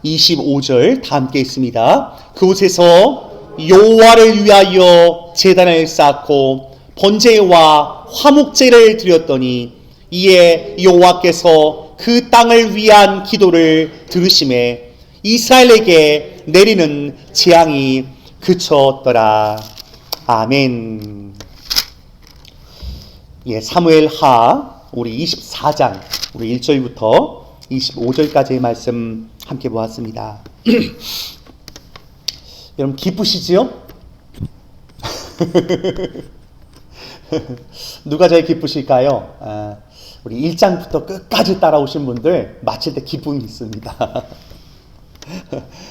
25절 다 함께 있습니다. 그곳에서 여호와를 위하여 제단을 쌓고 번제와 화목제를 드렸더니 이에 여호와께서 그 땅을 위한 기도를 들으심에 이스라엘에게 내리는 재앙이 그쳤더라. 아멘. 사무엘하 우리 24장 우리 1절부터 25절까지의 말씀 함께 보았습니다. 여러분 기쁘시지요? 누가 제일 기쁘실까요? 우리 1장부터 끝까지 따라오신 분들 마칠 때 기쁨이 있습니다.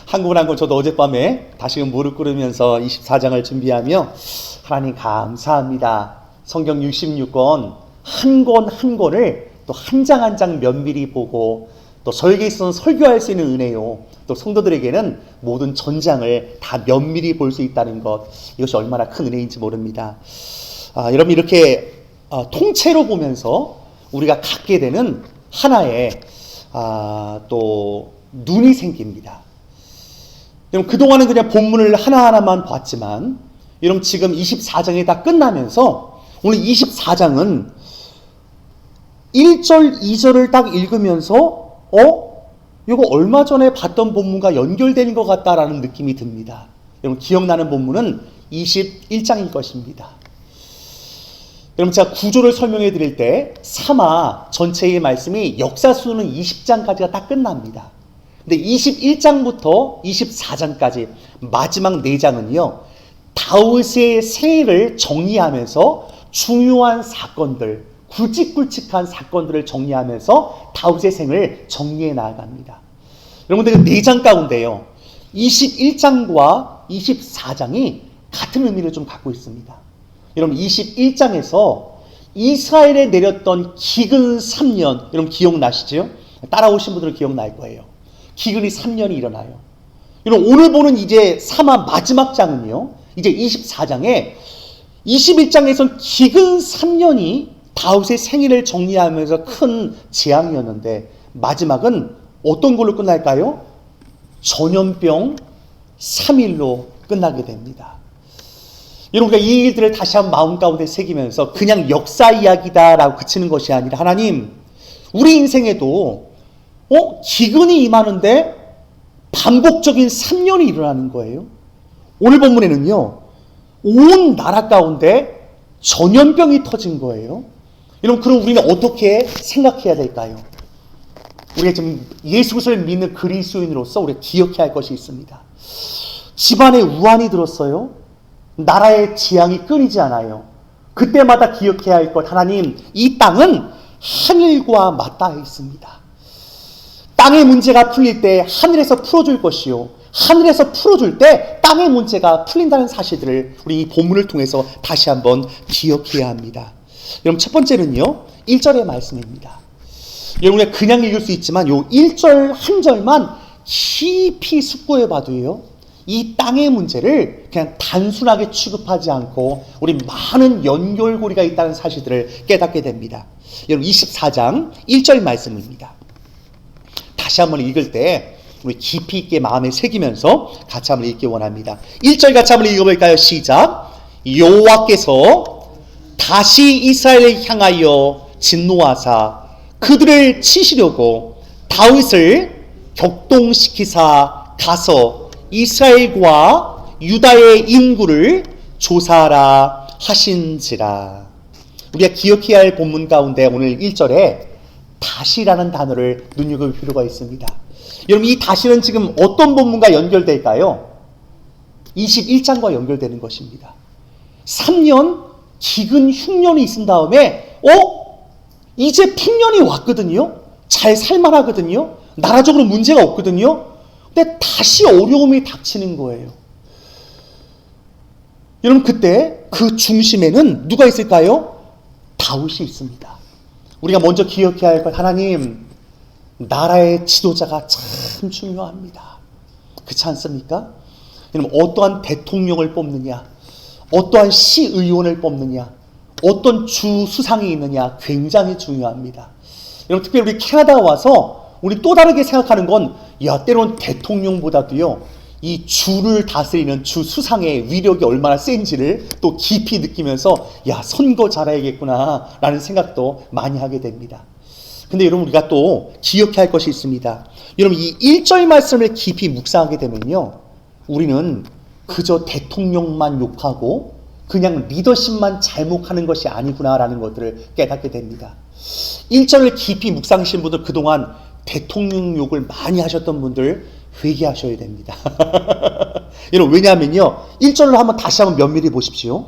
한 분 한 분 저도 어젯밤에 다시금 무릎 꿇으면서 24장을 준비하며 하나님 감사합니다. 성경 66권 한 권 한 권을 또 한 장 한 장 면밀히 보고 또 저에게 있어서는 설교할 수 있는 은혜요. 또 성도들에게는 모든 전장을 다 면밀히 볼 수 있다는 것, 이것이 얼마나 큰 은혜인지 모릅니다. 여러분 이렇게 통째로 보면서 우리가 갖게 되는 하나의 또 눈이 생깁니다. 여러분 그동안은 그냥 본문을 하나하나만 봤지만 여러분 지금 24장이 다 끝나면서 오늘 24장은 1절, 2절을 딱 읽으면서 이거 얼마 전에 봤던 본문과 연결되는 것 같다라는 느낌이 듭니다. 여러분 기억나는 본문은 21장일 것입니다. 여러분 제가 구조를 설명해 드릴 때 3화 전체의 말씀이 역사수는 20장까지가 딱 끝납니다. 근데 21장부터 24장까지 마지막 4장은요. 다윗의 생애를 정리하면서 중요한 사건들, 굵직굵직한 사건들을 정리하면서 다윗의 생을 정리해 나아갑니다. 여러분들 그 4장 가운데요. 21장과 24장이 같은 의미를 좀 갖고 있습니다. 여러분 21장에서 이스라엘에 내렸던 기근 3년 여러분 기억나시죠? 따라오신 분들은 기억날 거예요. 기근이 3년이 일어나요. 여러분 오늘 보는 이제 3화 마지막 장은요. 이제 24장에 21장에선 기근 3년이 다윗의 생애를 정리하면서 큰 재앙이었는데 마지막은 어떤 걸로 끝날까요? 전염병 3일로 끝나게 됩니다. 여러분 이 일들을 다시 한번 마음 가운데 새기면서 그냥 역사 이야기다라고 그치는 것이 아니라 하나님 우리 인생에도 기근이 임하는데 반복적인 3년이 일어나는 거예요. 오늘 본문에는요. 온 나라 가운데 전염병이 터진 거예요. 여러분 그럼 우리는 어떻게 생각해야 될까요? 우리가 지금 예수 그리스도를 믿는 그리스도인으로서 우리가 기억해야 할 것이 있습니다. 집안에 우환이 들었어요. 나라의 재앙이 끊이지 않아요. 그때마다 기억해야 할 것 하나님 이 땅은 하늘과 맞닿아 있습니다. 땅의 문제가 풀릴 때 하늘에서 풀어줄 것이요. 하늘에서 풀어줄 때 땅의 문제가 풀린다는 사실들을 우리 이 본문을 통해서 다시 한번 기억해야 합니다. 여러분 첫 번째는요. 1절의 말씀입니다. 여러분 그냥 읽을 수 있지만 요 1절 한 절만 깊이 숙고해 봐도요. 이 땅의 문제를 그냥 단순하게 취급하지 않고 우리 많은 연결고리가 있다는 사실들을 깨닫게 됩니다. 여러분 24장 1절 말씀입니다. 다시 한번 읽을 때 우리 깊이 있게 마음에 새기면서 같이 한번 읽기 원합니다. 1절 같이 한번 읽어볼까요? 시작. 여호와께서 다시 이스라엘을 향하여 진노하사 그들을 치시려고 다윗을 격동시키사 가서 이스라엘과 유다의 인구를 조사하라 하신지라. 우리가 기억해야 할 본문 가운데 오늘 1절에 다시라는 단어를 눈여겨볼 필요가 있습니다. 여러분 이 다시는 지금 어떤 본문과 연결될까요? 21장과 연결되는 것입니다. 3년 기근 흉년이 있은 다음에 이제 풍년이 왔거든요. 잘 살만하거든요. 나라적으로 문제가 없거든요. 근데 다시 어려움이 닥치는 거예요. 여러분 그때 그 중심에는 누가 있을까요? 다윗이 있습니다. 우리가 먼저 기억해야 할 것 하나님 나라의 지도자가 참 중요합니다. 그렇지 않습니까? 여러분 어떠한 대통령을 뽑느냐 어떠한 시의원을 뽑느냐 어떤 주 수상이 있느냐 굉장히 중요합니다. 여러분 특별히 우리 캐나다에 와서 우리 또 다르게 생각하는 건, 야, 때론 대통령보다도요, 이 주를 다스리는 주 수상의 위력이 얼마나 센지를 또 깊이 느끼면서, 야, 선거 잘해야겠구나 라는 생각도 많이 하게 됩니다. 근데 여러분, 우리가 또 기억해야 할 것이 있습니다. 여러분, 이 1절 말씀을 깊이 묵상하게 되면요, 우리는 그저 대통령만 욕하고 그냥 리더십만 잘못하는 것이 아니구나라는 것들을 깨닫게 됩니다. 1절을 깊이 묵상하신 분들, 그동안 대통령 욕을 많이 하셨던 분들 회개하셔야 됩니다. 여러분, 왜냐하면요, 1절로 다시 한번 면밀히 보십시오.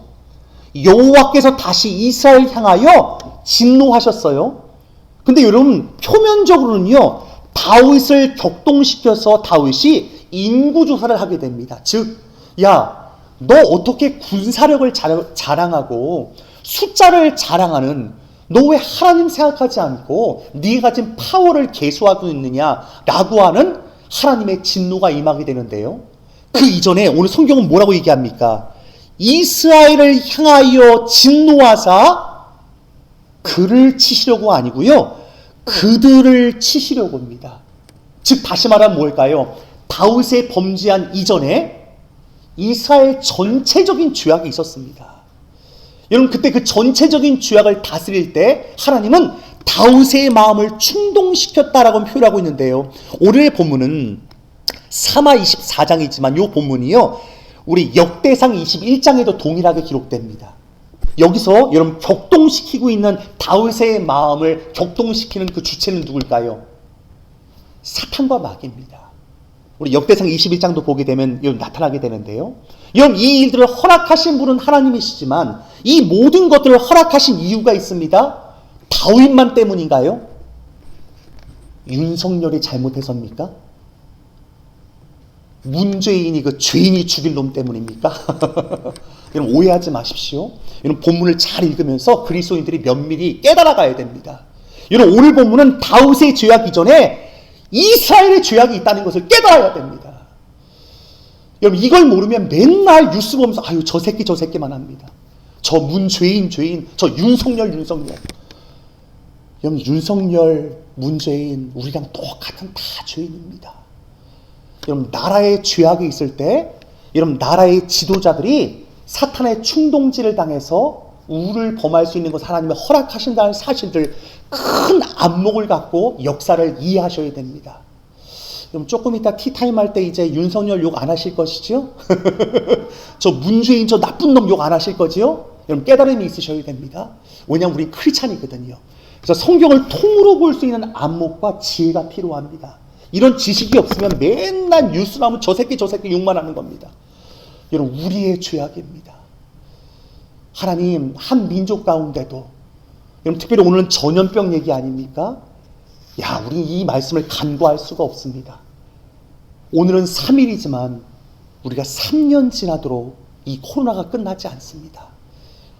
여호와께서 다시 이스라엘 향하여 진노하셨어요. 근데 여러분, 표면적으로는요, 다윗을 격동시켜서 다윗이 인구조사를 하게 됩니다. 즉, 야, 너 어떻게 군사력을 자랑하고 숫자를 자랑하는, 너 왜 하나님 생각하지 않고 네가 가진 파워를 계수하고 있느냐라고 하는 하나님의 진노가 임하게 되는데요. 그 이전에 오늘 성경은 뭐라고 얘기합니까? 이스라엘을 향하여 진노하사 그를 치시려고 아니고요, 그들을 치시려고 합니다. 즉 다시 말하면 뭘까요? 다윗의 범죄한 이전에 이스라엘 전체적인 죄악이 있었습니다. 여러분, 그때 그 전체적인 죄악을 다스릴 때 하나님은 다윗의 마음을 충동시켰다라고 표현하고 있는데요. 오늘의 본문은 사마 24장이지만 이 본문이요, 우리 역대상 21장에도 동일하게 기록됩니다. 여기서 여러분, 격동시키고 있는 다윗의 마음을 격동시키는 그 주체는 누굴까요? 사탄과 마귀입니다. 우리 역대상 21장도 보게 되면 여러분 나타나게 되는데요. 여러분, 이 일들을 허락하신 분은 하나님이시지만 이 모든 것들을 허락하신 이유가 있습니다. 다윗만 때문인가요? 윤석열이 잘못해서입니까? 문죄인이, 그 죄인이 죽일 놈 때문입니까? 여러분, 오해하지 마십시오. 여러분, 본문을 잘 읽으면서 그리스도인들이 면밀히 깨달아가야 됩니다. 여러분, 오늘 본문은 다윗의 죄악 이전에 이스라엘의 죄악이 있다는 것을 깨달아야 됩니다. 여러분, 이걸 모르면 맨날 뉴스 보면서 아유, 저 새끼만 합니다. 저 문죄인, 저 윤석열. 여러분, 윤석열, 문죄인, 우리랑 똑같은 다 죄인입니다. 여러분, 나라의 죄악이 있을 때 여러분, 나라의 지도자들이 사탄의 충동질을 당해서 우를 범할 수 있는 것을 하나님이 허락하신다는 사실들, 큰 안목을 갖고 역사를 이해하셔야 됩니다. 그럼 조금 이따 티타임 할 때 이제 윤석열 욕 안 하실 것이죠? 저 문죄인, 저 나쁜 놈 욕 안 하실 거지요? 여러분, 깨달음이 있으셔야 됩니다. 왜냐하면 우리 크리스찬이거든요. 그래서 성경을 통으로 볼 수 있는 안목과 지혜가 필요합니다. 이런 지식이 없으면 맨날 뉴스 나오면 저 새끼 욕만 하는 겁니다. 여러분, 우리의 죄악입니다. 하나님, 한 민족 가운데도, 여러분, 특별히 오늘은 전염병 얘기 아닙니까? 야, 우리 이 말씀을 간과할 수가 없습니다. 오늘은 3일이지만 우리가 3년 지나도록 이 코로나가 끝나지 않습니다.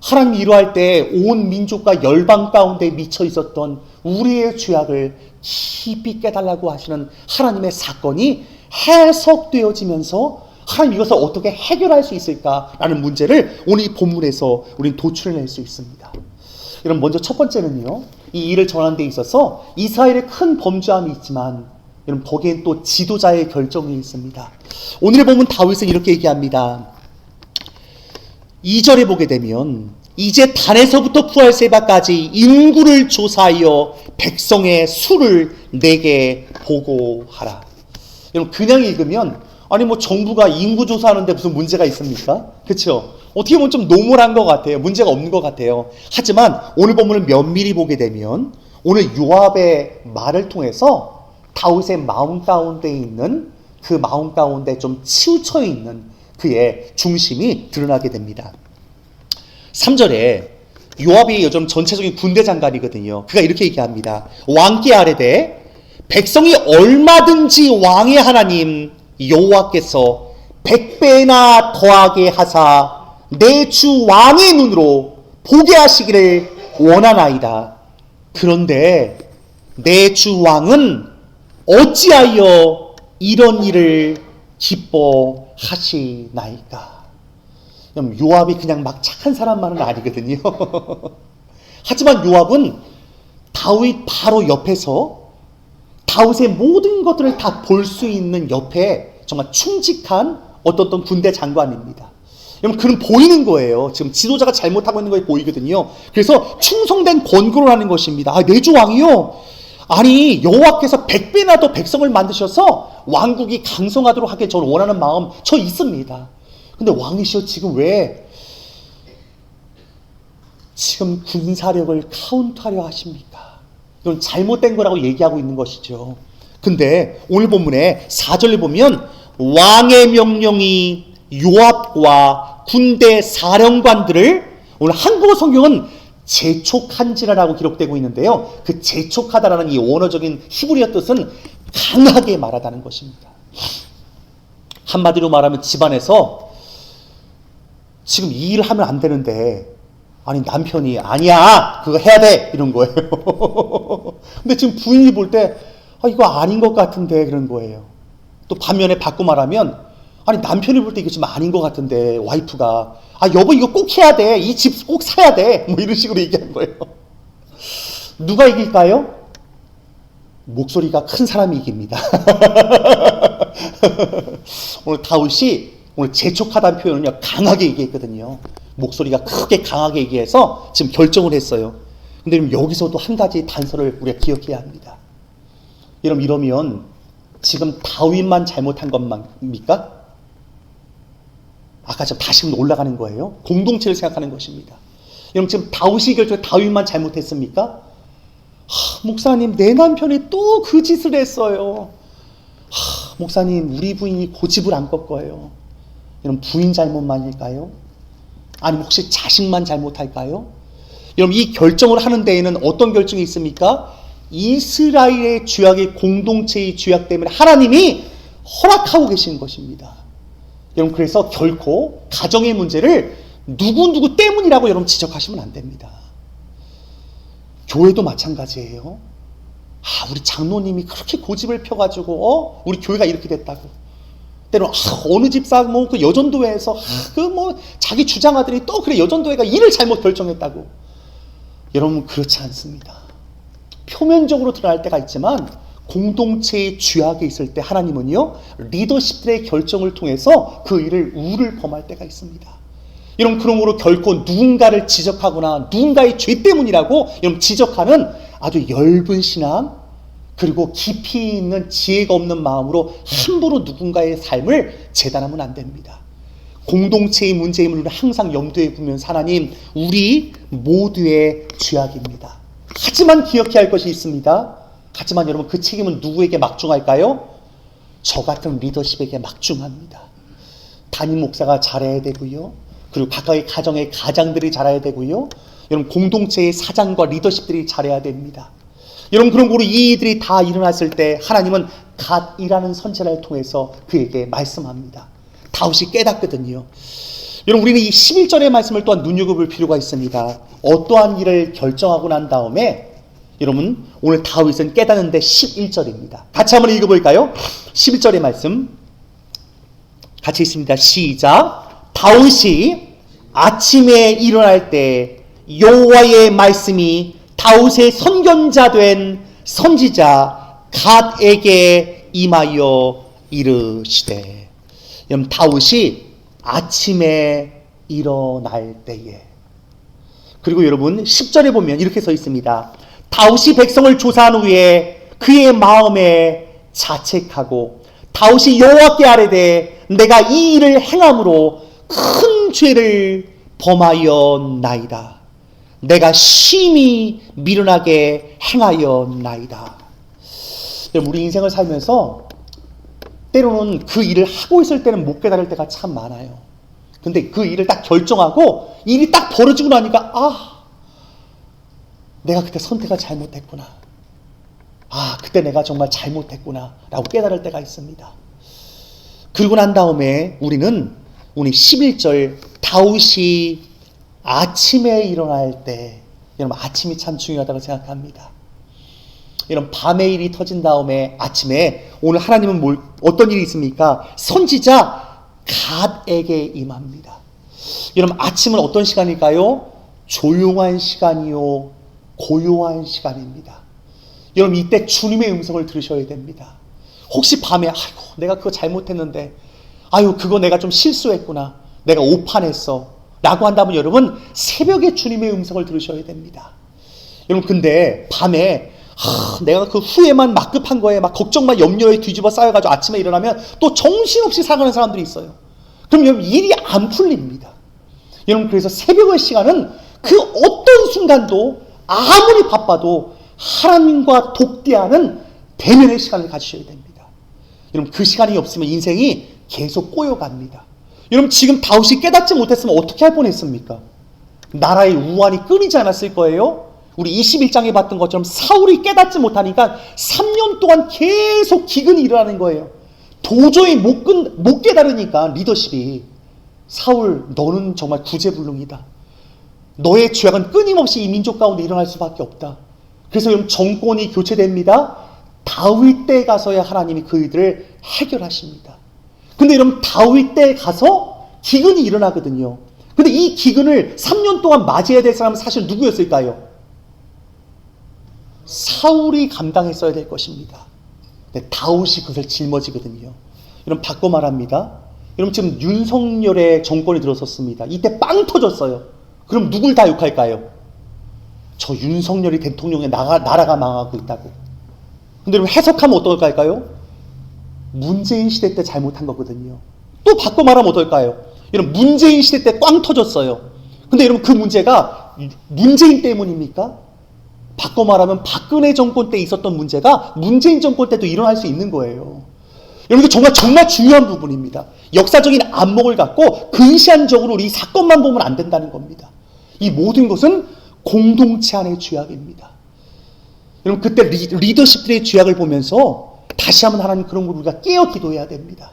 하나님이 이러할 때 온 민족과 열방 가운데 미쳐 있었던 우리의 죄악을 깊이 깨달라고 하시는 하나님의 사건이 해석되어지면서 하나님, 이것을 어떻게 해결할 수 있을까라는 문제를 오늘 이 본문에서 우리는 도출해낼 수 있습니다. 여러분, 먼저 첫 번째는요, 이 일을 전하는 데 있어서 이스라엘의 큰 범죄함이 있지만 여러분, 거기엔 또 지도자의 결정이 있습니다. 오늘의 본문 다윗은 이렇게 얘기합니다. 2절에 보게 되면, 이제 단에서부터 부엘세바까지 인구를 조사하여 백성의 수를 내게 보고하라. 여러분, 그냥 읽으면 아니 뭐 정부가 인구 조사하는데 무슨 문제가 있습니까? 그렇죠? 어떻게 보면 좀 노멀한 것 같아요. 문제가 없는 것 같아요. 하지만 오늘 본문을 면밀히 보게 되면 오늘 요압의 말을 통해서 다윗의 마음 가운데 있는 그 마음 가운데 좀 치우쳐 있는 그의 중심이 드러나게 됩니다. 3절에 요압이 요즘 전체적인 군대 장관이거든요. 그가 이렇게 얘기합니다. 왕께 아뢰되 백성이 얼마든지 왕의 하나님 여호와께서 100배나 더하게 하사 내 주 왕의 눈으로 보게 하시기를 원하나이다. 그런데 내 주 왕은 어찌하여 이런 일을 기뻐하시나이까? 요압이 그냥 막 착한 사람만은 아니거든요. 하지만 요압은 다윗 바로 옆에서 다윗의 모든 것들을 다 볼 수 있는 옆에 정말 충직한 어떤 군대 장관입니다. 여러분, 그는 보이는 거예요. 지금 지도자가 잘못하고 있는 거에 보이거든요. 그래서 충성된 권고를 하는 것입니다. 내 주 왕이요, 아니 여호와께서 100배나 더 백성을 만드셔서 왕국이 강성하도록 하게 저는 원하는 마음 저 있습니다. 근데 왕이시여, 지금 왜 지금 군사력을 카운트하려 하십니까? 이건 잘못된 거라고 얘기하고 있는 것이죠. 근데 오늘 본문에 4절에 보면 왕의 명령이 요압과 군대 사령관들을, 오늘 한국어 성경은 재촉한지라라고 기록되고 있는데요. 그 재촉하다라는 이 원어적인 히브리어 뜻은 강하게 말하다는 것입니다. 한마디로 말하면 집안에서 지금 이 일을 하면 안 되는데, 아니 남편이 아니야 그거 해야 돼 이런 거예요. 근데 지금 부인이 볼 때 이거 아닌 것 같은데 그런 거예요. 또 반면에 바꿔 말하면, 아니 남편이 볼 때 이거 좀 아닌 것 같은데 와이프가 여보 이거 꼭 해야 돼, 이 집 꼭 사야 돼, 뭐 이런 식으로 얘기하는 거예요. 누가 이길까요? 목소리가 큰 사람이 이깁니다. 오늘 다윗이 오늘 재촉하다는 표현은요, 강하게 얘기했거든요. 목소리가 크게 강하게 얘기해서 지금 결정을 했어요. 근데 여기서도 한 가지 단서를 우리가 기억해야 합니다. 여러분, 이러면 지금 다윗만 잘못한 것입니까? 아까 좀 다시금 올라가는 거예요. 공동체를 생각하는 것입니다. 여러분, 지금 다윗이 결정해 다윗만 잘못했습니까? 목사님, 내 남편이 또 그 짓을 했어요. 목사님, 우리 부인이 고집을 안 꺾어요. 여러분, 부인 잘못만일까요? 아니면 혹시 자식만 잘못할까요? 여러분, 이 결정을 하는 데에는 어떤 결정이 있습니까? 이스라엘의 죄악의 공동체의 죄악 때문에 하나님이 허락하고 계신 것입니다. 여러분, 그래서 결코 가정의 문제를 누구 때문이라고 여러분 지적하시면 안 됩니다. 교회도 마찬가지예요. 우리 장로님이 그렇게 고집을 펴가지고 우리 교회가 이렇게 됐다고. 때로 어느 집사 그 여전도회에서 자기 주장 아들이 또 그래 여전도회가 일을 잘못 결정했다고. 여러분, 그렇지 않습니다. 표면적으로 드러날 때가 있지만 공동체의 죄악에 있을 때 하나님은요, 리더십들의 결정을 통해서 그 일을 우를 범할 때가 있습니다. 여러분, 그러므로 결코 누군가를 지적하거나 누군가의 죄 때문이라고 여러분 지적하는 아주 엷은 신앙, 그리고 깊이 있는 지혜가 없는 마음으로 함부로 누군가의 삶을 재단하면 안 됩니다. 공동체의 문제임을 항상 염두에 두면서, 하나님, 우리 모두의 죄악입니다. 하지만 기억해야 할 것이 있습니다. 하지만 여러분, 그 책임은 누구에게 막중할까요? 저 같은 리더십에게 막중합니다. 담임 목사가 잘해야 되고요. 그리고 각각의 가정의 가장들이 잘해야 되고요. 여러분, 공동체의 사장과 리더십들이 잘해야 됩니다. 여러분, 그런 거로 이 일들이 다 일어났을 때 하나님은 갓이라는 선지자를 통해서 그에게 말씀합니다. 다윗이 깨닫거든요. 여러분, 우리는 이 11절의 말씀을 또한 눈여겨볼 필요가 있습니다. 어떠한 일을 결정하고 난 다음에 여러분, 오늘 다윗은 깨닫는데 11절입니다. 같이 한번 읽어볼까요? 11절의 말씀 같이 있습니다. 시작. 다윗이 아침에 일어날 때 여호와의 말씀이 다윗의 선견자 된 선지자 갓에게 임하여 이르시되. 여러분, 다윗이 아침에 일어날 때에, 그리고 여러분 10절에 보면 이렇게 써 있습니다. 다윗이 백성을 조사한 후에 그의 마음에 자책하고 다윗이 여호와께 아뢰되 내가 이 일을 행함으로 큰 죄를 범하였나이다. 내가 심히 미련하게 행하였나이다. 우리 인생을 살면서 때로는 그 일을 하고 있을 때는 못 깨달을 때가 참 많아요. 근데 그 일을 딱 결정하고 일이 딱 벌어지고 나니까 내가 그때 선택을 잘못했구나. 그때 내가 정말 잘못했구나 라고 깨달을 때가 있습니다. 그리고 난 다음에 우리는 오늘 11절 다윗이 아침에 일어날 때, 여러분, 아침이 참 중요하다고 생각합니다. 이런 밤의 일이 터진 다음에 아침에 오늘 하나님은 어떤 일이 있습니까? 선지자 갓에게 임합니다. 여러분, 아침은 어떤 시간일까요? 조용한 시간이요, 고요한 시간입니다. 여러분 이때 주님의 음성을 들으셔야 됩니다. 혹시 밤에 아이고 내가 그거 잘못했는데 아유 그거 내가 좀 실수했구나. 내가 오판했어. 라고 한다면 여러분 새벽에 주님의 음성을 들으셔야 됩니다. 여러분 근데 밤에 내가 그 후회만 막 급한 거에 막 걱정만 염려에 뒤집어 쌓여가지고 아침에 일어나면 또 정신없이 살아가는 사람들이 있어요. 그럼 여러분 일이 안 풀립니다. 여러분 그래서 새벽의 시간은 그 어떤 순간도 아무리 바빠도 하나님과 독대하는 대면의 시간을 가지셔야 됩니다. 여러분 그 시간이 없으면 인생이 계속 꼬여갑니다. 여러분 지금 다윗이 깨닫지 못했으면 어떻게 할 뻔했습니까? 나라의 우환이 끊이지 않았을 거예요. 우리 21장에 봤던 것처럼 사울이 깨닫지 못하니까 3년 동안 계속 기근이 일어나는 거예요. 도저히 못 깨달으니까 리더십이 사울 너는 정말 구제불능이다. 너의 죄악은 끊임없이 이 민족 가운데 일어날 수밖에 없다. 그래서 여러분 정권이 교체됩니다. 다윗 때에 가서야 하나님이 그 일들을 해결하십니다. 근데 여러분 다윗 때에 가서 기근이 일어나거든요. 근데 이 기근을 3년 동안 맞이해야 될 사람은 사실 누구였을까요? 사울이 감당했어야 될 것입니다. 근데 다윗이 그것을 짊어지거든요. 여러분 바꿔 말합니다. 여러분 지금 윤석열의 정권이 들어섰습니다. 이때 빵 터졌어요. 그럼 누굴 다 욕할까요? 저 윤석열이 대통령의 나라가 망하고 있다고. 근데 여러분 해석하면 어떨까요? 문재인 시대 때 잘못한 거거든요. 또 바꿔 말하면 어떨까요? 여러분 문재인 시대 때 꽝 터졌어요. 근데 여러분 그 문제가 문재인 때문입니까? 바꿔 말하면 박근혜 정권 때 있었던 문제가 문재인 정권 때도 일어날 수 있는 거예요. 여러분 이거 정말 중요한 부분입니다. 역사적인 안목을 갖고 근시안적으로 우리 사건만 보면 안 된다는 겁니다. 이 모든 것은 공동체 안의 죄악입니다. 여러분 그때 리더십들의 죄악을 보면서 다시 한번 하나님 그런 걸 우리가 깨어 기도해야 됩니다.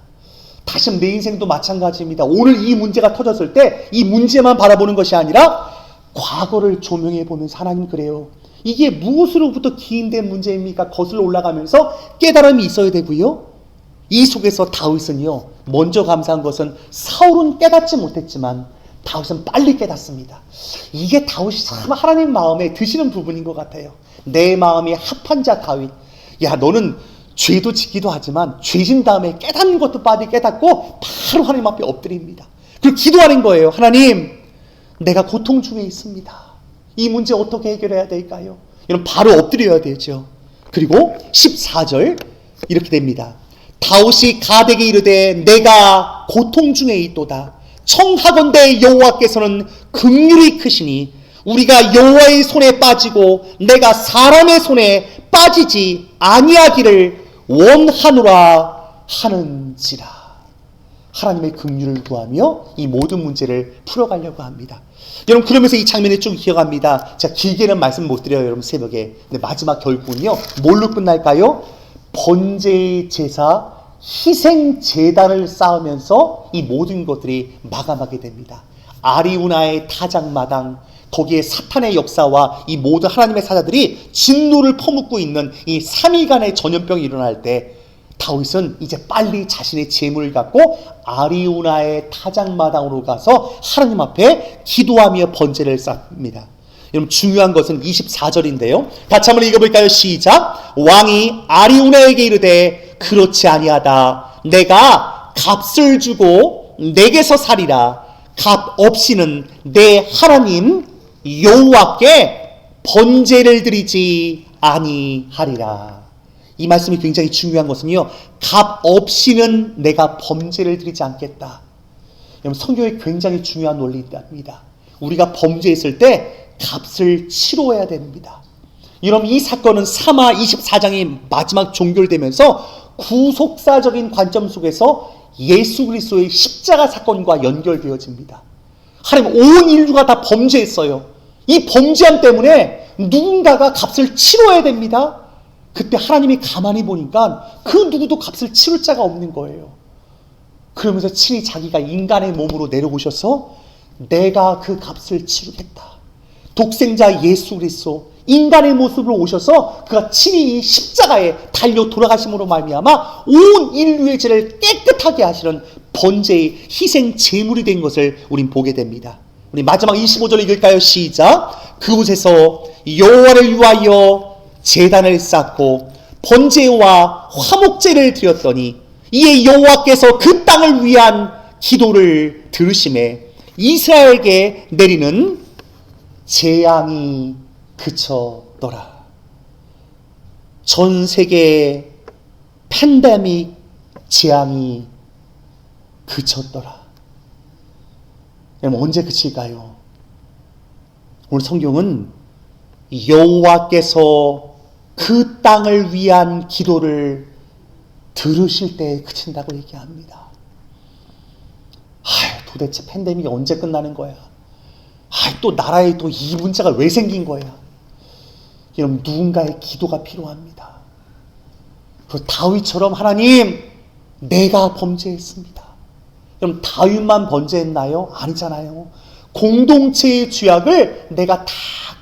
다시 한번 내 인생도 마찬가지입니다. 오늘 이 문제가 터졌을 때 이 문제만 바라보는 것이 아니라 과거를 조명해 보면서 하나님 그래요. 이게 무엇으로부터 기인된 문제입니까? 거슬러 올라가면서 깨달음이 있어야 되고요. 이 속에서 다윗은요. 먼저 감사한 것은 사울은 깨닫지 못했지만 다윗은 빨리 깨닫습니다. 이게 다윗이 참 하나님 마음에 드시는 부분인 것 같아요. 내 마음이 합한 자 다윗. 야 너는 죄도 짓기도 하지만 죄진 다음에 깨닫는 것도 빨리 깨닫고 바로 하나님 앞에 엎드립니다. 그리고 기도하는 거예요. 하나님 내가 고통 중에 있습니다. 이 문제 어떻게 해결해야 될까요? 여러분 바로 엎드려야 되죠. 그리고 14절 이렇게 됩니다. 다윗이 가덱에 이르되 내가 고통 중에 있도다. 청하건대 여호와께서는 긍휼이 크시니 우리가 여호와의 손에 빠지고 내가 사람의 손에 빠지지 아니하기를 원하노라 하는지라. 하나님의 긍휼을 구하며 이 모든 문제를 풀어가려고 합니다. 여러분 그러면서 이 장면을 쭉 기억합니다. 제가 길게는 말씀 못 드려요. 여러분 새벽에. 근데 마지막 결국은요. 뭘로 끝날까요? 번제의 제사, 희생 제단을 쌓으면서 이 모든 것들이 마감하게 됩니다. 아리우나의 타작마당, 거기에 사탄의 역사와 이 모든 하나님의 사자들이 진노를 퍼붓고 있는 이 3일간의 전염병이 일어날 때 다윗은 이제 빨리 자신의 재물을 갖고 아리우나의 타작마당으로 가서 하나님 앞에 기도하며 번제를 쌓습니다. 여러분 중요한 것은 24절인데요. 같이 한번 읽어볼까요? 시작. 왕이 아리우나에게 이르되 그렇지 아니하다. 내가 값을 주고 내게서 살이라. 값 없이는 내 하나님 여호와께 번제를 드리지 아니하리라. 이 말씀이 굉장히 중요한 것은요. 값 없이는 내가 범죄를 드리지 않겠다. 여러분 성경에 굉장히 중요한 논리입니다. 우리가 범죄했을 때 값을 치러야 됩니다. 여러분 이 사건은 사마 24장이 마지막 종결되면서 구속사적인 관점 속에서 예수 그리스도의 십자가 사건과 연결되어집니다. 하나님 온 인류가 다 범죄했어요. 이 범죄함 때문에 누군가가 값을 치러야 됩니다. 그때 하나님이 가만히 보니까 그 누구도 값을 치를 자가 없는 거예요. 그러면서 친히 자기가 인간의 몸으로 내려오셔서 내가 그 값을 치르겠다. 독생자 예수 그리스도 인간의 모습으로 오셔서 그가 친히 십자가에 달려 돌아가심으로 말미암아 온 인류의 죄를 깨끗하게 하시는 번제의 희생 제물이 된 것을 우린 보게 됩니다. 우리 마지막 25절 읽을까요? 시작. 그곳에서 여호와를 위하여 제단을 쌓고 번제와 화목제를 드렸더니 이에 여호와께서 그 땅을 위한 기도를 들으심에 이스라엘에게 내리는 재앙이 그쳤더라. 전 세계의 팬데믹 재앙이 그쳤더라. 여러분, 언제 그칠까요? 오늘 성경은 여호와께서 그 땅을 위한 기도를 들으실 때 그친다고 얘기합니다. 도대체 팬데믹이 언제 끝나는 거야? 또 나라에 또 이 문제가 왜 생긴 거야? 여러분, 누군가의 기도가 필요합니다. 그 다윗처럼 하나님, 내가 범죄했습니다. 여러분, 다윗만 범죄했나요? 아니잖아요. 공동체의 죄악을 내가 다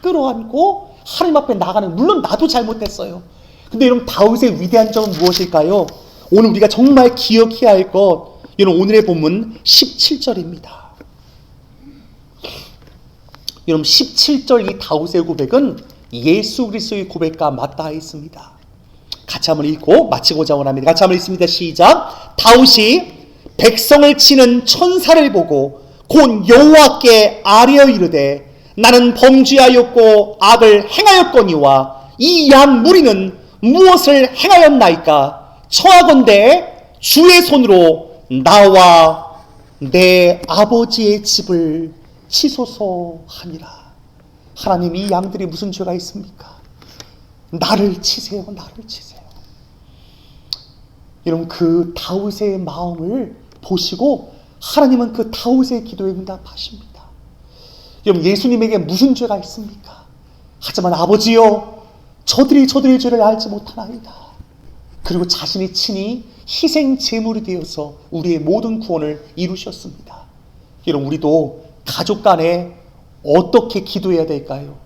끌어안고 하나님 앞에 나가는, 물론 나도 잘못했어요. 근데 여러분, 다윗의 위대한 점은 무엇일까요? 오늘 우리가 정말 기억해야 할 것, 여러분, 오늘의 본문 17절입니다. 여러분, 17절 이 다윗의 고백은 예수 그리스도의 고백과 맞닿아 있습니다. 같이 한번 읽고 마치고자 원합니다. 같이 한번 읽습니다. 시작. 다윗이 백성을 치는 천사를 보고 곧 여호와께 아뢰어 이르되 나는 범죄하였고 악을 행하였거니와 이 양 무리는 무엇을 행하였나이까? 청하건대 주의 손으로 나와 내 아버지의 집을 치소서 하니라. 하나님, 이 양들이 무슨 죄가 있습니까? 나를 치세요. 나를 치세요. 여러분, 그 다윗의 마음을 보시고 하나님은 그 다윗의 기도에 응답하십니다. 여러분, 예수님에게 무슨 죄가 있습니까? 하지만 아버지여, 저들이 죄를 알지 못하나이다. 그리고 자신이 친히 희생 제물이 되어서 우리의 모든 구원을 이루셨습니다. 여러분, 우리도 가족 간에 어떻게 기도해야 될까요?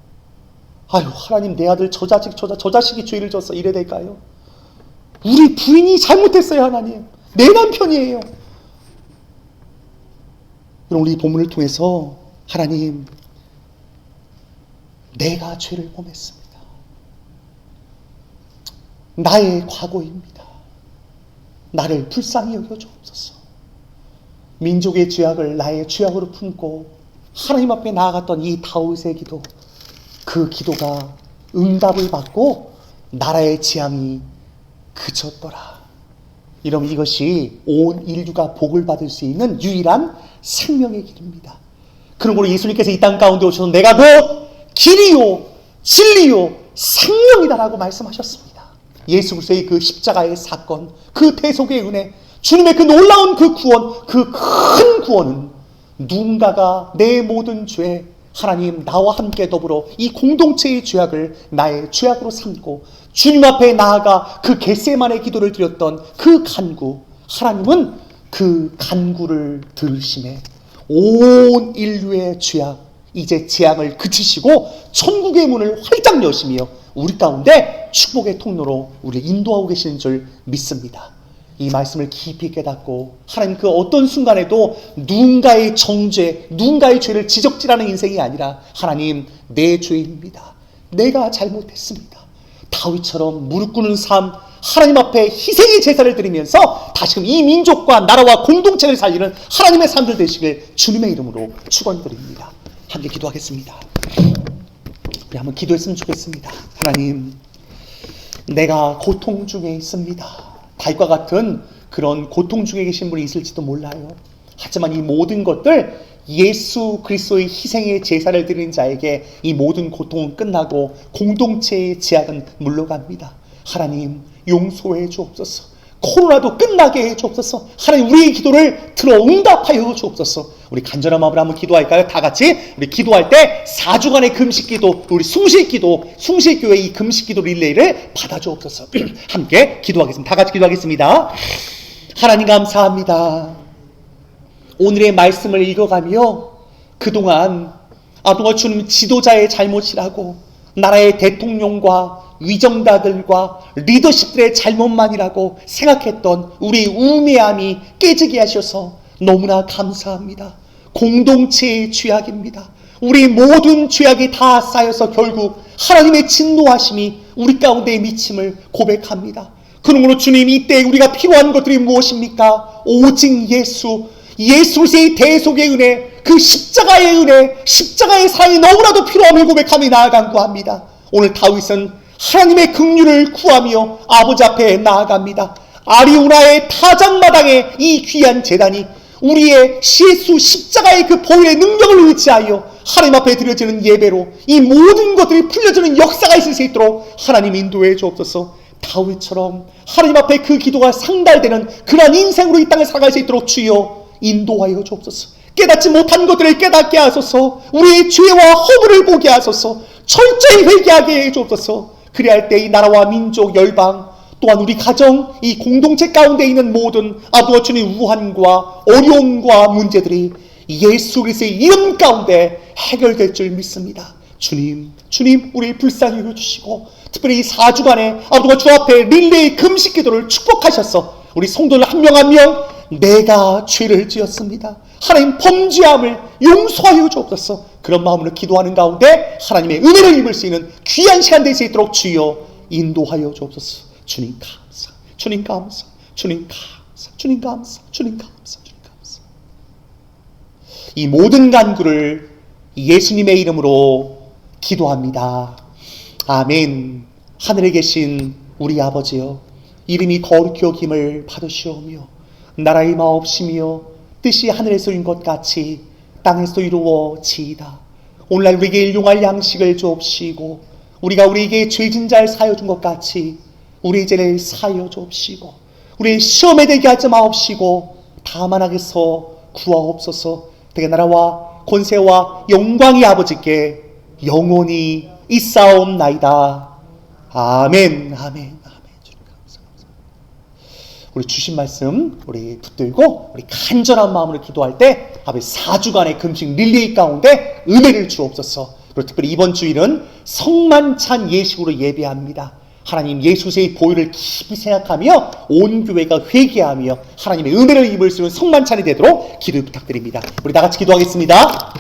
하나님, 내 아들 저 자식이 죄를 졌어, 이래야 될까요? 우리 부인이 잘못했어요. 하나님, 내 남편이에요. 여러분, 우리 본문을 통해서 하나님, 내가 죄를 범했습니다. 나의 과거입니다. 나를 불쌍히 여겨주옵소서. 민족의 죄악을 나의 죄악으로 품고 하나님 앞에 나아갔던 이 다윗의 기도, 그 기도가 응답을 받고 나라의 재앙이 그쳤더라. 여러분, 이것이 온 인류가 복을 받을 수 있는 유일한 생명의 길입니다. 그러므로 예수님께서 이 땅 가운데 오셔서 내가 곧 길이요 진리요 생명이다라고 말씀하셨습니다. 예수 그리스도의 그 십자가의 사건, 그 대속의 은혜, 주님의 그 놀라운 그 구원, 그 큰 구원은 누군가가 내 모든 죄, 하나님 나와 함께 더불어 이 공동체의 죄악을 나의 죄악으로 삼고 주님 앞에 나아가 그 겟세마네 기도를 드렸던 그 간구, 하나님은 그 간구를 들으심에 온 인류의 죄악, 이제 재앙을 그치시고 천국의 문을 활짝 여시며 우리 가운데 축복의 통로로 우리를 인도하고 계시는 줄 믿습니다. 이 말씀을 깊이 깨닫고 하나님, 그 어떤 순간에도 누군가의 정죄, 누군가의 죄를 지적질하는 인생이 아니라 하나님, 내 죄입니다. 내가 잘못했습니다. 다윗처럼 무릎 꿇는 삶, 하나님 앞에 희생의 제사를 드리면서 다시금 이 민족과 나라와 공동체를 살리는 하나님의 사람들 되시길 주님의 이름으로 축원드립니다. 함께 기도하겠습니다. 우리 한번 기도했으면 좋겠습니다. 하나님, 내가 고통 중에 있습니다. 다윗과 같은 그런 고통 중에 계신 분이 있을지도 몰라요. 하지만 이 모든 것들 예수 그리스도의 희생의 제사를 드리는 자에게 이 모든 고통은 끝나고 공동체의 제약은 물러갑니다. 하나님, 용서해 주옵소서. 코로나도 끝나게 해 주옵소서. 하나님, 우리의 기도를 들어 응답하여 주옵소서. 우리 간절한 마음으로 한번 기도할까요? 다 같이 우리 기도할 때 4주간의 금식기도, 우리 숭실기도, 숭실교회 이 금식기도 릴레이를 받아 주옵소서. 함께 기도하겠습니다. 다 같이 기도하겠습니다. 하나님, 감사합니다. 오늘의 말씀을 읽어가며 그동안 주님 지도자의 잘못이라고, 나라의 대통령과 위정자들과 리더십들의 잘못만이라고 생각했던 우리 우매함이 깨지게 하셔서 너무나 감사합니다. 공동체의 죄악입니다. 우리 모든 죄악이 다 쌓여서 결국 하나님의 진노하심이 우리 가운데의 미침을 고백합니다. 그러므로 주님, 이때 우리가 필요한 것들이 무엇입니까? 오직 예수, 예수의 대속의 은혜, 그 십자가의 은혜, 십자가의 사랑이 너무나도 필요함을 고백하며 나아간구합니다. 오늘 다윗은 하나님의 긍휼을 구하며 아버지 앞에 나아갑니다. 아리우나의 타작마당에 이 귀한 제단이 우리의 예수 십자가의 그 보혈의 능력을 의지하여 하나님 앞에 드려지는 예배로 이 모든 것들이 풀려지는 역사가 있을 수 있도록 하나님 인도해 주옵소서. 다윗처럼 하나님 앞에 그 기도가 상달되는 그러한 인생으로 이 땅에 살아갈 수 있도록 주여 인도하여 주옵소서. 깨닫지 못한 것들을 깨닫게 하소서. 우리의 죄와 허물을 보게 하소서. 철저히 회개하게 해 주옵소서. 그리할 때 이 나라와 민족, 열방, 또한 우리 가정, 이 공동체 가운데 있는 모든 아버지 주님 우환과 어려움과 문제들이 예수 그리스도의 이름 가운데 해결될 줄 믿습니다. 주님 우리를 불쌍히 여겨주시고 특별히 이 4주간에 아버지가 주 앞에 릴레이 금식 기도를 축복하셔서 우리 성도들 한 명 한 명 내가 죄를 지었습니다, 하나님 범죄함을 용서하여 주옵소서. 그런 마음으로 기도하는 가운데 하나님의 은혜를 입을 수 있는 귀한 시간 될 수 있도록 주여 인도하여 주옵소서. 주님 감사, 주님 감사, 주님 감사, 주님 감사, 주님 감사, 주님 감사. 이 모든 간구를 예수님의 이름으로 기도합니다. 아멘. 하늘에 계신 우리 아버지여, 이름이 거룩히 여김을 받으시오며 나라의 마옵시며 뜻이 하늘에서 이룬 것 같이 땅에서 이루어지이다. 오늘날 우리에게 일용할 양식을 주옵시고 우리가 우리에게 죄진 자를 사하여 준 것 같이 우리의 죄를 사하여 주옵시고 우리의 시험에 들게 하지 마옵시고 다만 악에서 구하옵소서. 되게 나라와 권세와 영광이 아버지께 영원히 있사옵나이다. 아멘. 아멘. 우리 주신 말씀 우리 붙들고 우리 간절한 마음으로 기도할 때 아버지 4주간의 금식 릴레이 가운데 은혜를 주옵소서. 그리고 특별히 이번 주일은 성만찬 예식으로 예배합니다. 하나님 예수의 보혈을 깊이 생각하며 온 교회가 회개하며 하나님의 은혜를 입을 수 있는 성만찬이 되도록 기도 부탁드립니다. 우리 다 같이 기도하겠습니다.